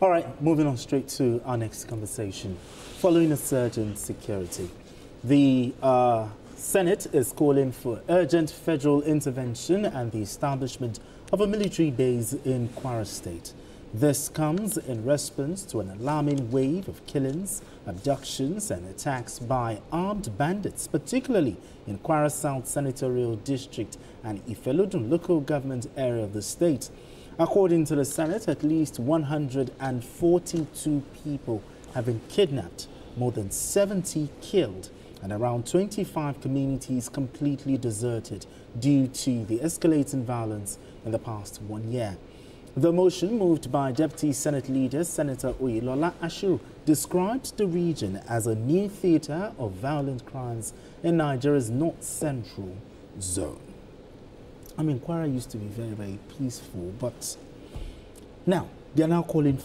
All right, moving on straight to our next conversation. Following a surge in security, the Senate is calling for urgent federal intervention and the establishment of a military base in Kwara State. This comes in response to an alarming wave of killings, abductions and attacks by armed bandits, particularly in Kwara South Senatorial District and Ifelodun local government area of the state. According to the Senate, at least 142 people have been kidnapped, more than 70 killed, and around 25 communities completely deserted due to the escalating violence in the past 1 year. The motion, moved by Deputy Senate Leader Senator Oyelola Ashiru, described the region as a new theater of violent crimes in Nigeria's north-central zone. I mean, Kwara used to be very, very peaceful, but now they are now calling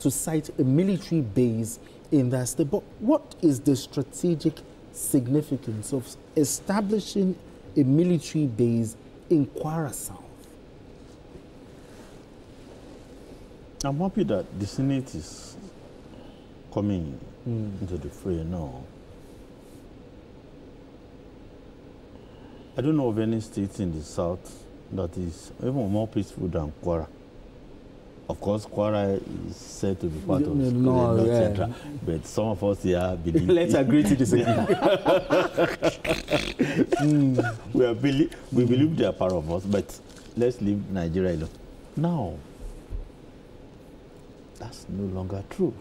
to site a military base in that state. But what is the strategic significance of establishing a military base in Kwara South? I'm happy that the Senate is coming into the fray now. I don't know of any state in the south that is even more peaceful than Kwara. Of course, Kwara is said to be part of the North Central, but some of us here believe. Let's agree to disagree. We believe they are part of us, but let's leave Nigeria alone. Now, that's no longer true.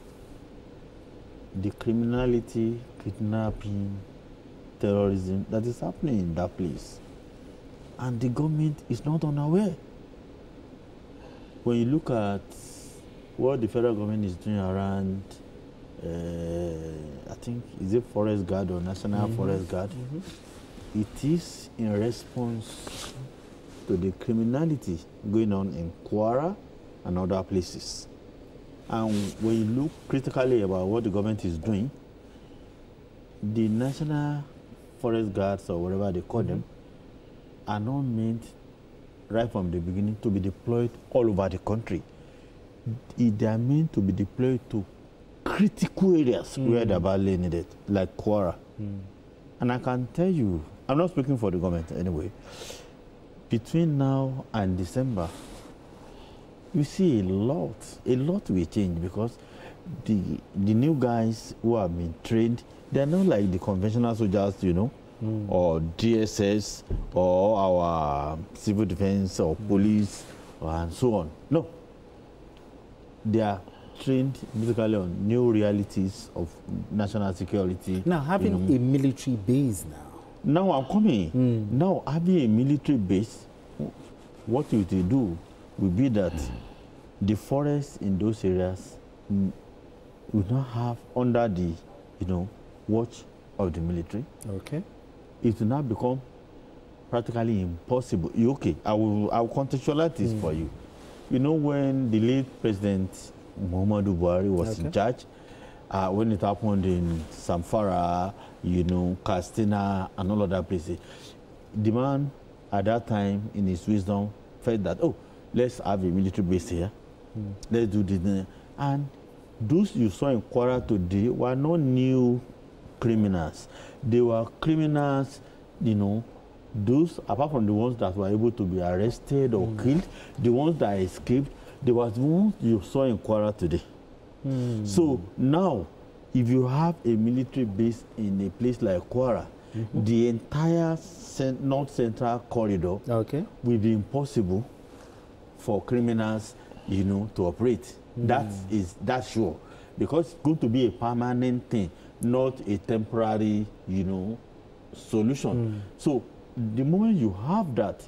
The criminality, kidnapping, terrorism that is happening in that place, and the government is not unaware. When you look at what the federal government is doing around, I think, is it Forest Guard or National Forest Guard? It is in response to the criminality going on in Kwara and other places. And when you look critically about what the government is doing, the National Forest Guards, or whatever they call them, are not meant right from the beginning to be deployed all over the country. They are meant to be deployed to critical areas where they are badly needed, like Kwara. And I can tell you, I'm not speaking for the government anyway, between now and December, you see a lot will change, because the new guys who have been trained, they're not like the conventional soldiers, you know, or DSS, or our civil defense, or police, and so on. No. They are trained basically on new realities of national security. Now, having a military base now. Now I'm coming. Now, having a military base, what you will do will be that the forests in those areas will not have under the, watch of the military. Okay. It will now become practically impossible. Okay, I will contextualize this for you. You know, when the late President Muhammadu Buhari was in charge, when it happened in Samfara, Katsina, and all other places, the man at that time, in his wisdom, felt that, let's have a military base here. Let's do this. And those you saw in Kwara today were not new criminals. They were criminals, those, apart from the ones that were able to be arrested or killed, the ones that escaped, they were the ones you saw in Kwara today. So now, if you have a military base in a place like Kwara, the entire North Central corridor will be impossible for criminals, to operate. That's sure. Because it's going to be a permanent thing, not a temporary, solution. So the moment you have that,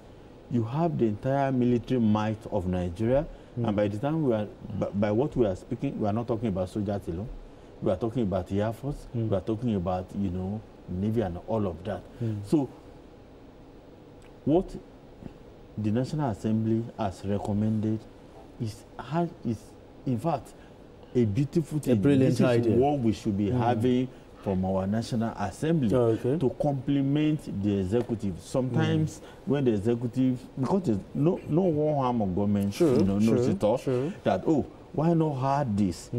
you have the entire military might of Nigeria. And by the time by what we are speaking, we are not talking about soldiers alone. We are talking about the Air Force. We are talking about, Navy and all of that. So what the National Assembly has recommended is in fact, a beautiful thing. A brilliant idea. This is what we should be having from our National Assembly to complement the executive. Sometimes when the executive, because there's no harm of government, knows it all, that, Why not hard this?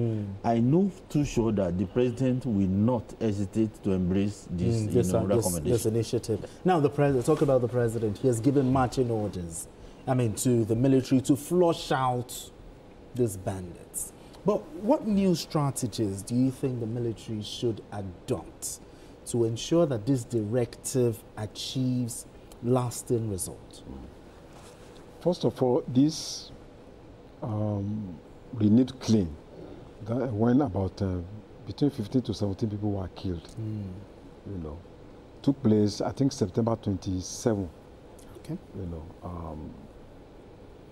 I know too sure that the president will not hesitate to embrace this, recommendation. This initiative. Now, talk about the president. He has given marching orders, to the military to flush out these bandits. But what new strategies do you think the military should adopt to ensure that this directive achieves lasting results? First of all, this renewed claim that when about between 15 to 17 people were killed, took place, I think, September 27. Okay.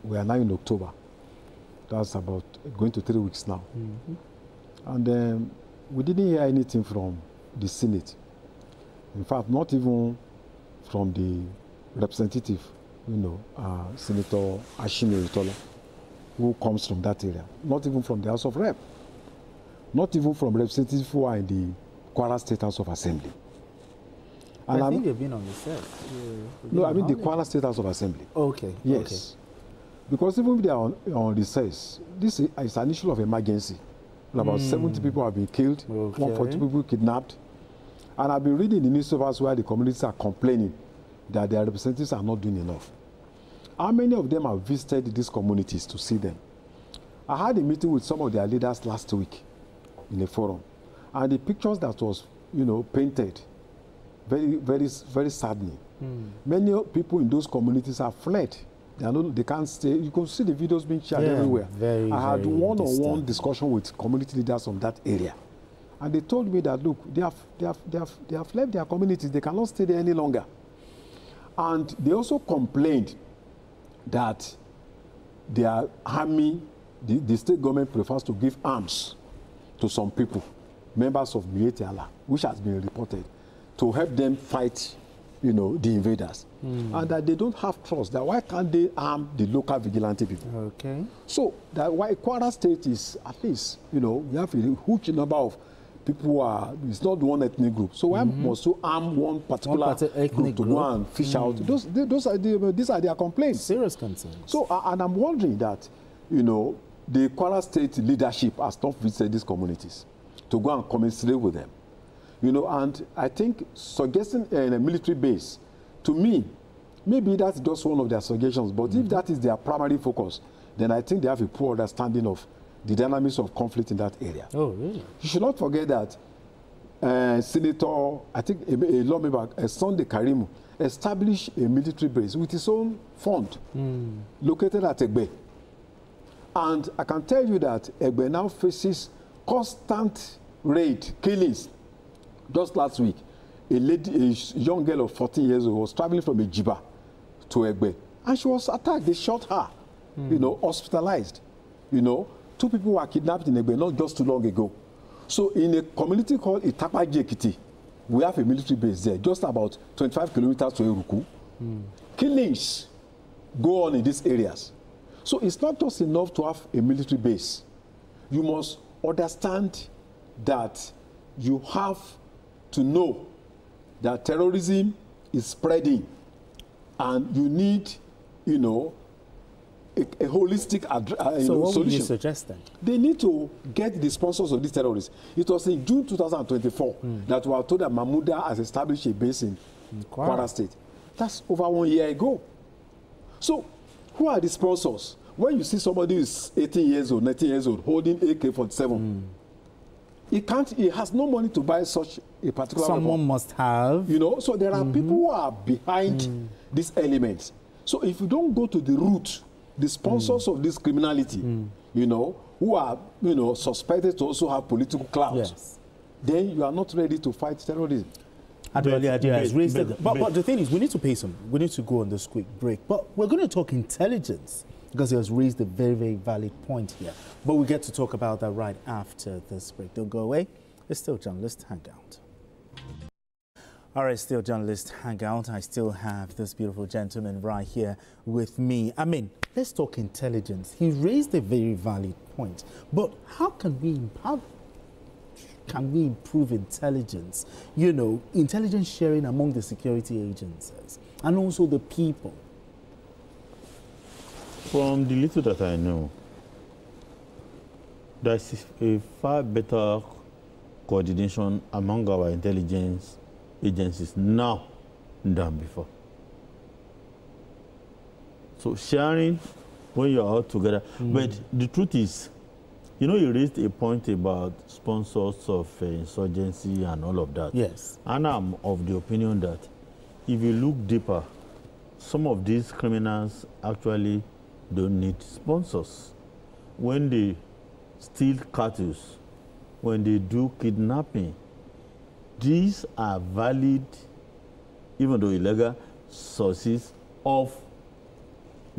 We are now in October. That's about going to 3 weeks now. And we didn't hear anything from the Senate. In fact, not even from the representative, Senator Ashimi Utola, who comes from that area. Not even from the House of Rep. Not even from representatives who are in the Kwara State House of Assembly. And I think you've been on the set. No, I mean the Kwara State House of Assembly. Okay. Yes. Okay. Because even if they are on recess, this is an issue of emergency. About 70 people have been killed, 140 people kidnapped. And I've been reading the newspapers where the communities are complaining that their representatives are not doing enough. How many of them have visited these communities to see them? I had a meeting with some of their leaders last week in a forum. And the pictures that was, painted, very, very, very saddening. Many people in those communities have fled. They can't stay. You can see the videos being shared everywhere. I had one-on-one discussion with community leaders from that area. And they told me that, look, they have left their communities. They cannot stay there any longer. And they also complained that their army, the state government prefers to give arms to some people, members of Miyetti Allah, which has been reported, to help them fight, the invaders. And that they don't have trust. That why can't they arm the local vigilante people? Okay. So that why Kwara State is, at least, we have a huge number of people who are, it's not one ethnic group. So why must you arm one particular group to go and fish out? These are their complaints. Serious concerns. So, and I'm wondering that, the Kwara State leadership has not visited these communities to go and commiserate with them. And I think suggesting a military base, to me, maybe that's just one of their suggestions, but if that is their primary focus, then I think they have a poor understanding of the dynamics of conflict in that area. Oh, really? You should not forget that Senator, I think a lawmaker, Sunday Karimu, established a military base with his own fund located at Egbe. And I can tell you that Egbe now faces constant raid, killings. Just last week, a young girl of 14 years old was traveling from Ejiba to Egbe, and she was attacked. They shot her, hospitalized. 2 people were kidnapped in Egbe not just too long ago. So in a community called Itapaji Ekiti, we have a military base there, just about 25 kilometers to Eruku. Killings go on in these areas. So it's not just enough to have a military base. You must understand that you have to know that terrorism is spreading, and you need, a holistic so what solution. would you suggest then? They need to get the sponsors of these terrorists. It was in June 2024 that we were told that Mahmuda has established a base in Kwara State. That's over 1 year ago. So, who are the sponsors? When you see somebody who is 18 years old, 19 years old, holding AK-47, he has no money to buy such a particular Someone weapon. must have. So there are people who are behind these elements. So if you don't go to the root, the sponsors of this criminality, who are, suspected to also have political clout, then you are not ready to fight terrorism. But the thing is, we need to go on this quick break. But we're going to talk intelligence, because he has raised a very, very valid point here. But we get to talk about that right after this break. Don't go away. It's still Journalist Hangout. All right, still Journalist Hangout. I still have this beautiful gentleman right here with me. Let's talk intelligence. He raised a very valid point. But how can we improve intelligence? Intelligence sharing among the security agencies and also the people. From the little that I know, There's a far better coordination among our intelligence agencies now than before. So sharing when you're all together. But the truth is, you know, you raised a point about sponsors of insurgency and all of that. Yes. And I'm of the opinion that if you look deeper, some of these criminals actually don't need sponsors. When they steal cattle, when they do kidnapping, these are valid, even though illegal, sources of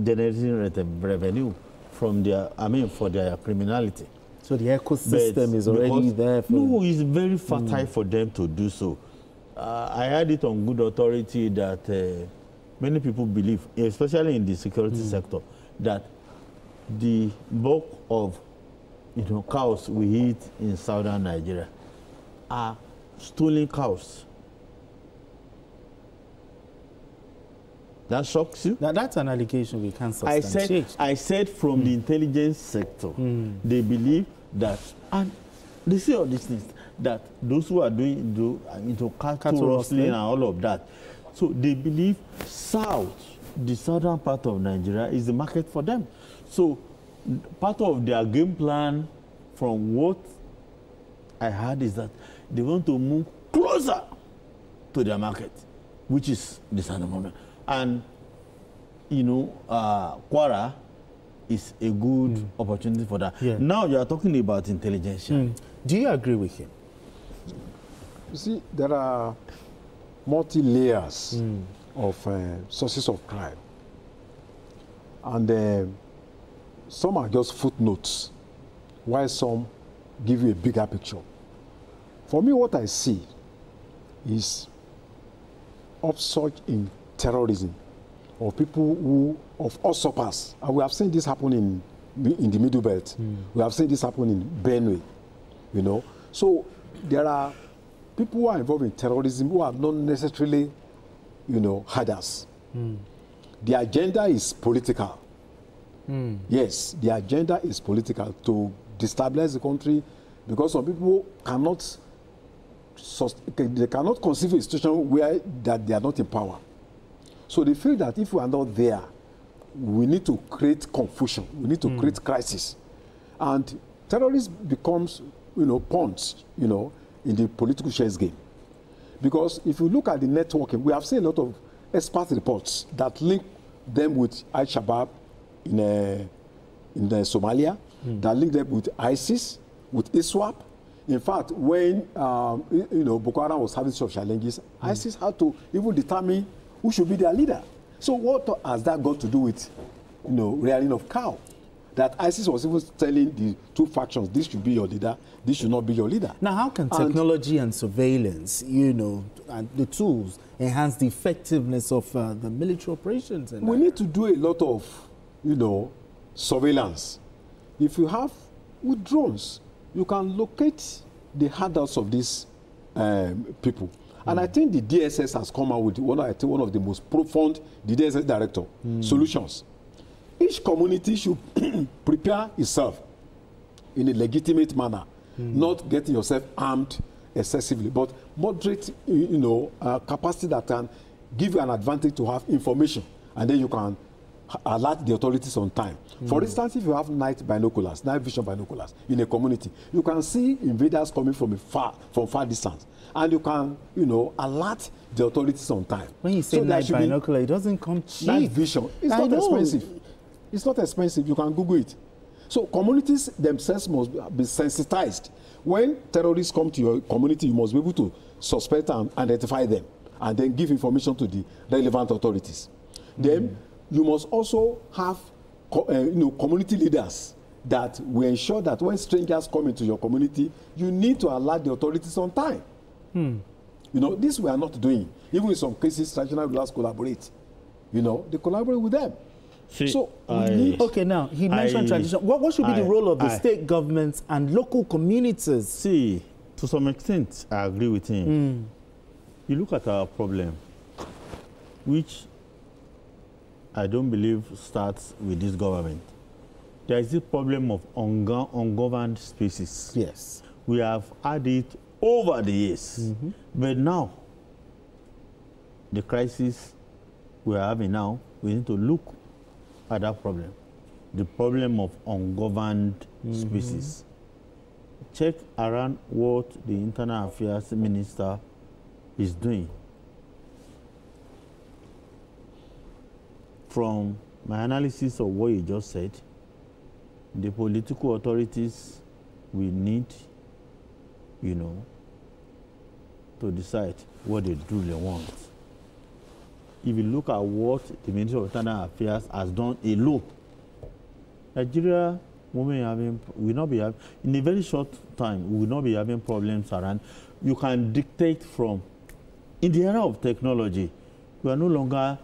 generating revenue from their, for their criminality. So the ecosystem is already there for... No, it's very fertile for them to do so. I had it on good authority that many people believe, especially in the security sector, that the bulk of cows we eat in southern Nigeria are stolen cows. That shocks you? Now, that's an allegation we can't substantiate. I said from the intelligence sector, they believe that, and they say all these things, that those who are doing into cattle rustling and all of that, so they believe the southern part of Nigeria is the market for them. So part of their game plan, from what I heard, is that they want to move closer to their market, which is the southern moment. And, Kwara is a good opportunity for that. Yeah. Now you are talking about intelligence. Do you agree with him? You see, there are multi-layers of sources of crime. And some are just footnotes, while some give you a bigger picture. For me, what I see is upsurge in terrorism of people who, of usurpers. And we have seen this happen in the Middle Belt. We have seen this happen in Benue, So there are people who are involved in terrorism who are not necessarily, herders. The agenda is political. Yes, the agenda is political, to destabilize the country, because some people cannot conceive a situation where that they are not in power. So they feel that if we are not there, we need to create confusion, we need to create crisis. And terrorism becomes, pawns, in the political chess game. Because if you look at the networking, we have seen a lot of expert reports that link them with Al-Shabaab in Somalia, that link them with ISIS, with ISWAP. In fact, when Boko Haram was having such challenges, ISIS had to even determine who should be their leader. So what has that got to do with, rearing of cow? That ISIS was even telling the two factions, this should be your leader, this should not be your leader. Now, how can technology and surveillance, and the tools enhance the effectiveness of the military operations? We need to do a lot of, surveillance. If you have, with drones, you can locate the hideouts of these people. And I think the DSS has come out with one of the most profound, the DSS director, solutions. Each community should prepare itself in a legitimate manner, not getting yourself armed excessively, but moderate, capacity that can give you an advantage to have information, and then you can alert the authorities on time. For instance, if you have night vision binoculars in a community, you can see invaders coming from far distance, and you can, alert the authorities on time. When you say night binocular, it doesn't come cheap. Night vision, it's not expensive. It's not expensive. You can Google it. So communities themselves must be sensitized. When terrorists come to your community, you must be able to suspect and identify them, and then give information to the relevant authorities. Then you must also have, community leaders that will ensure that when strangers come into your community, you need to alert the authorities on time. This we are not doing. Even in some cases, traditional rulers collaborate. They collaborate with them. See, so okay, now he mentioned tradition. What should be the role of the state governments and local communities? See, to some extent, I agree with him. You look at our problem, which I don't believe starts with this government. there is a problem of ungoverned spaces. Yes. We have had it over the years. But now, the crisis we are having now, we need to look at that problem. The problem of ungoverned spaces. Check around what the Internal Affairs Minister is doing. From my analysis of what you just said, the political authorities will need, you know, to decide what they truly want. If you look at what the Ministry of Internal Affairs has done alone, Nigeria will not be having, in a very short time, we will not be having problems around. You can dictate from, in the era of technology, we are no longer,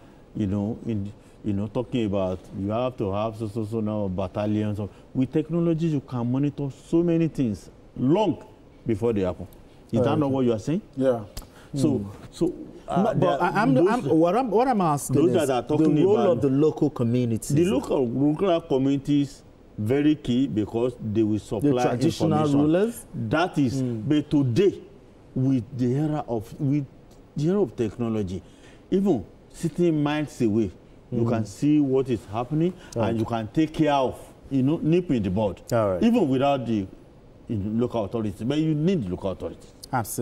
talking about you have to have so now battalions. With technology, you can monitor so many things long before they happen. Is that not what you are saying? Yeah. What I'm asking is the role of the local communities. The local communities, very key, because they will supply the traditional rulers. That is, but today, with the era of technology, even sitting miles away, you can see what is happening, and you can take care of, nip in the bud. Even without the local authorities. But you need the local authorities. Absolutely.